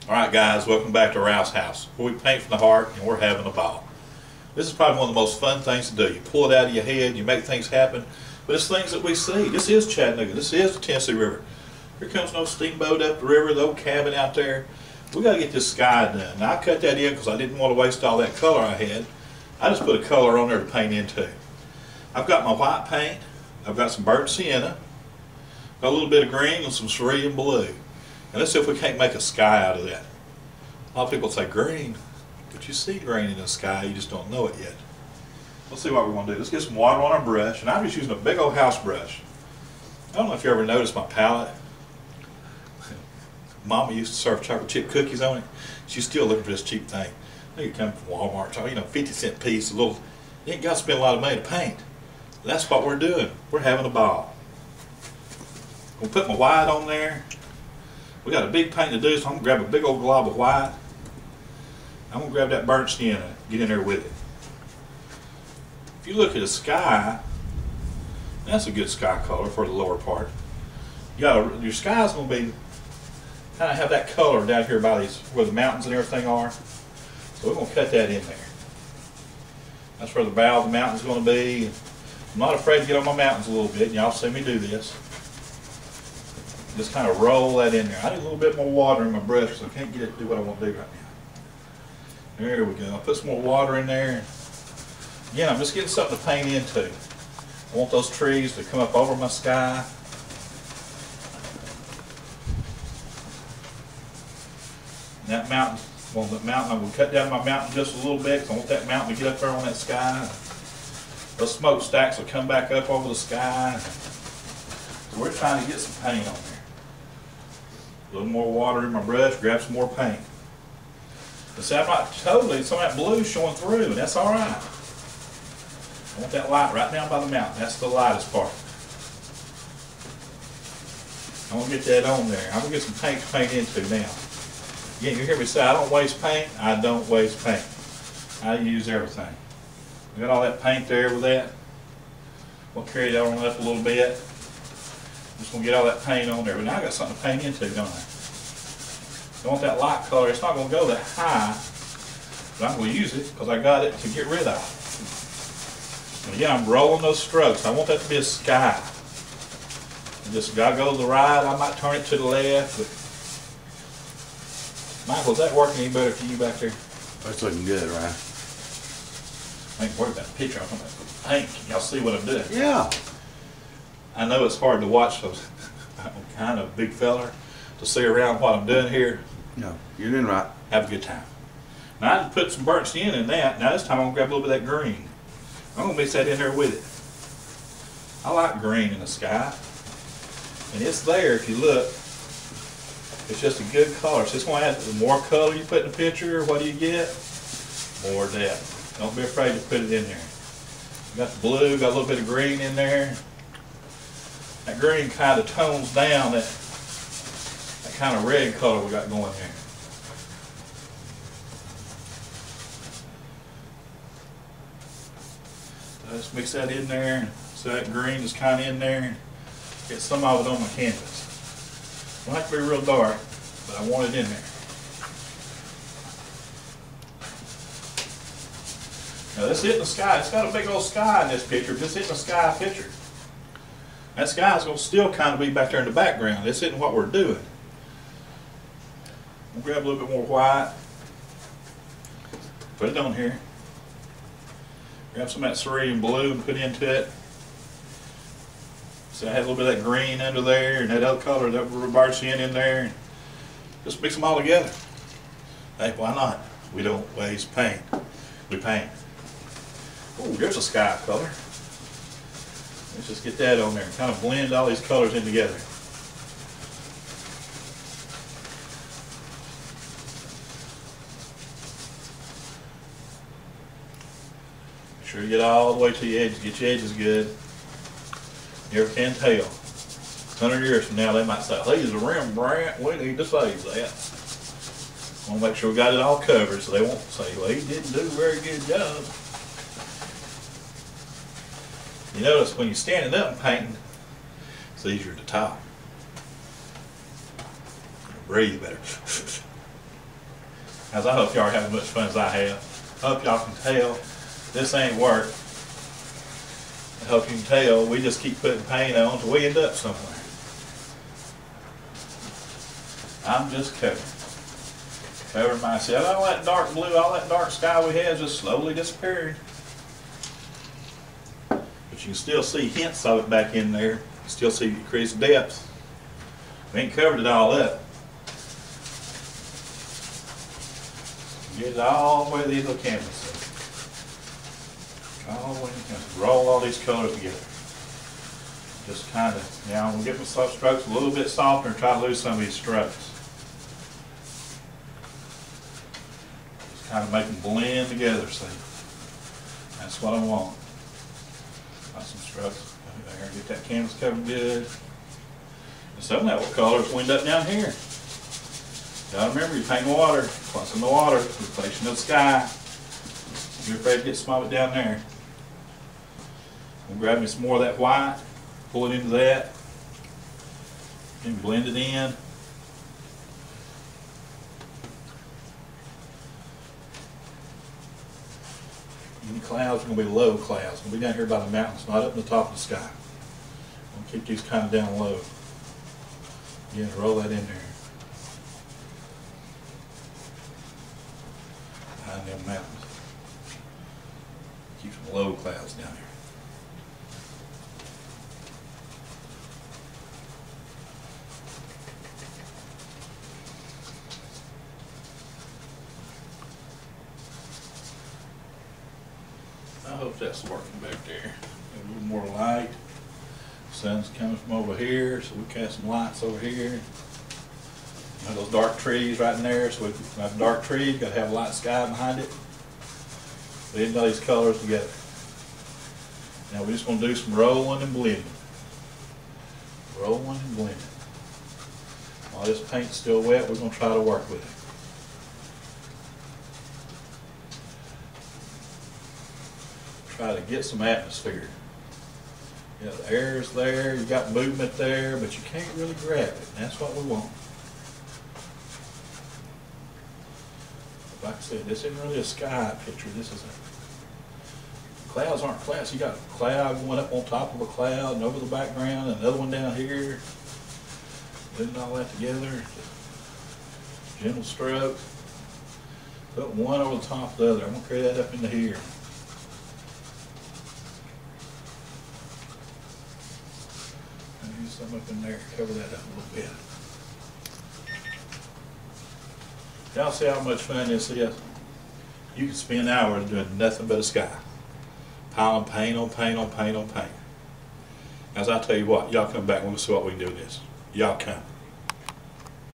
Alright guys, welcome back to Rouse House, where we paint from the heart and we're having a ball. This is probably one of the most fun things to do. You pull it out of your head, you make things happen, but it's things that we see. This is Chattanooga, this is the Tennessee River. Here comes no steamboat up the river, the old cabin out there. We got to get this sky done. Now I cut that in because I didn't want to waste all that color I had. I just put a color on there to paint into. I've got my white paint, I've got some burnt sienna, got a little bit of green and some cerulean blue. And let's see if we can't make a sky out of that. A lot of people say green, but you see green in the sky, you just don't know it yet. Let's see what we're going to do. Let's get some water on our brush, and I'm just using a big old house brush. I don't know if you ever noticed my palette. Mama used to serve chocolate chip cookies on it. She's still looking for this cheap thing. I think it comes from Walmart, 50-cent piece, a little. You ain't got to spend a lot of money to paint. That's what we're doing. We're having a ball. I'm going to put my white on there. We got a big paint to do, so I'm going to grab a big old glob of white. I'm going to grab that burnt sienna, get in there with it. If you look at the sky, that's a good sky color for the lower part. Your sky's going to be kind of have that color down here by these, where the mountains and everything are. So we're going to cut that in there. That's where the bow of the mountain's going to be. I'm not afraid to get on my mountains a little bit, and y'all see me do this. Just kind of roll that in there. I need a little bit more water in my brush because I can't get it to do what I want to do right now. There we go. I'll put some more water in there. Again, I'm just getting something to paint into. I want those trees to come up over my sky. And that mountain, I'm going to cut down my mountain just a little bit because I want that mountain to get up there on that sky. Those smokestacks will come back up over the sky. So we're trying to get some paint on there. A little more water in my brush, grab some more paint. But see, I'm not totally, some of that blue showing through, and that's alright. I want that light right down by the mountain. That's the lightest part. I'm going to get that on there. I'm going to get some paint to paint into now. Again, you hear me say I don't waste paint. I don't waste paint. I use everything. I got all that paint there with that. We'll carry that on up a little bit. Just going to get all that paint on there. But now I got something to paint into, don't I? I want that light color. It's not going to go that high, but I'm going to use it because I got it to get rid of. And again, I'm rolling those strokes. I want that to be a sky. And just got to go to the right. I might turn it to the left. But Michael, is that working any better for you back there? That's looking good, right? I ain't worried about the picture. I'm talking about the paint. Can y'all see what I'm doing? Yeah. I know it's hard to watch those. I'm kind of a big feller to see around what I'm doing here. No, you're doing right. Have a good time. Now I just put some burnt sienna in that. Now this time I'm going to grab a little bit of that green. I'm going to mix that in there with it. I like green in the sky. And it's there if you look. It's just a good color. So it's going to add, the more color you put in the picture, what do you get? More of that. Don't be afraid to put it in there. Got the blue, got a little bit of green in there. That green kind of tones down that kind of red color we got going there. So just mix that in there. So that green is kind of in there. Get some of it on my canvas. Don't have to be real dark, but I want it in there. Now this isn't the sky. It's got a big old sky in this picture. This isn't a sky picture. That sky is going to still kind of be back there in the background. This isn't what we're doing. We'll grab a little bit more white. Put it on here. Grab some of that cerulean blue and put into it. So I had a little bit of that green under there and that other color, that burnt sienna in there. Just mix them all together. Hey, why not? We don't waste paint. We paint. Oh, there's a sky color. Let's just get that on there and kind of blend all these colors in together. Make sure you get all the way to your edges. Get your edges good. You ever can tell. 100 years from now, they might say, "Hey, he's a Rembrandt. We need to save that." Want to make sure we got it all covered so they won't say, "Well, he didn't do a very good job." You notice when you're standing up and painting, it's easier to talk. Breathe better. As I hope y'all are having as much fun as I have. I hope y'all can tell this ain't work. I hope you can tell we just keep putting paint on until we end up somewhere. I'm just covering myself. All that dark blue, all that dark sky we had just slowly disappeared. But you can still see hints of it back in there. You still see increased depth. We ain't covered it all up. Get it all the way to the end of the canvas. All the way to the canvas. Roll all these colors together. Just kind of, now I'm going to get my strokes a little bit softer and try to lose some of these strokes. Just kind of make them blend together, see. That's what I want. Got some strokes there. Get that canvas covered good. And some of that will colors will end up down here. Gotta remember, you paint water, plus in the water, reflection of the sky. You're afraid to get some of it down there. I'm grab me some more of that white, pull it into that, and blend it in. And the clouds are going to be low clouds. It's going to be down here by the mountains, not up in the top of the sky. I'm going to keep these kind of down low. Again, roll that in there. Behind them mountains. Keep some low clouds down here. I hope that's working back there. A little more light. Sun's coming from over here, so we cast some lights over here. And those dark trees right in there, so we have a dark tree, got to have a light sky behind it. Blend all these colors together. Now we're just going to do some rolling and blending. Rolling and blending. While this paint's still wet, we're going to try to work with it. Try to get some atmosphere. Yeah, the air's there, you got movement there, but you can't really grab it. And that's what we want. Like I said, this isn't really a sky picture. This is a, clouds aren't clouds. You got a cloud going up on top of a cloud and over the background, and another one down here. Putting all that together. Gentle stroke. Put one over the top of the other. I'm going to carry that up into here. Use some up in there. Cover that up a little bit. Y'all see how much fun this is? You can spend hours doing nothing but a sky. Piling paint on paint on paint on paint. As I tell you what, y'all come back and we'll see what we can do with this. Y'all come.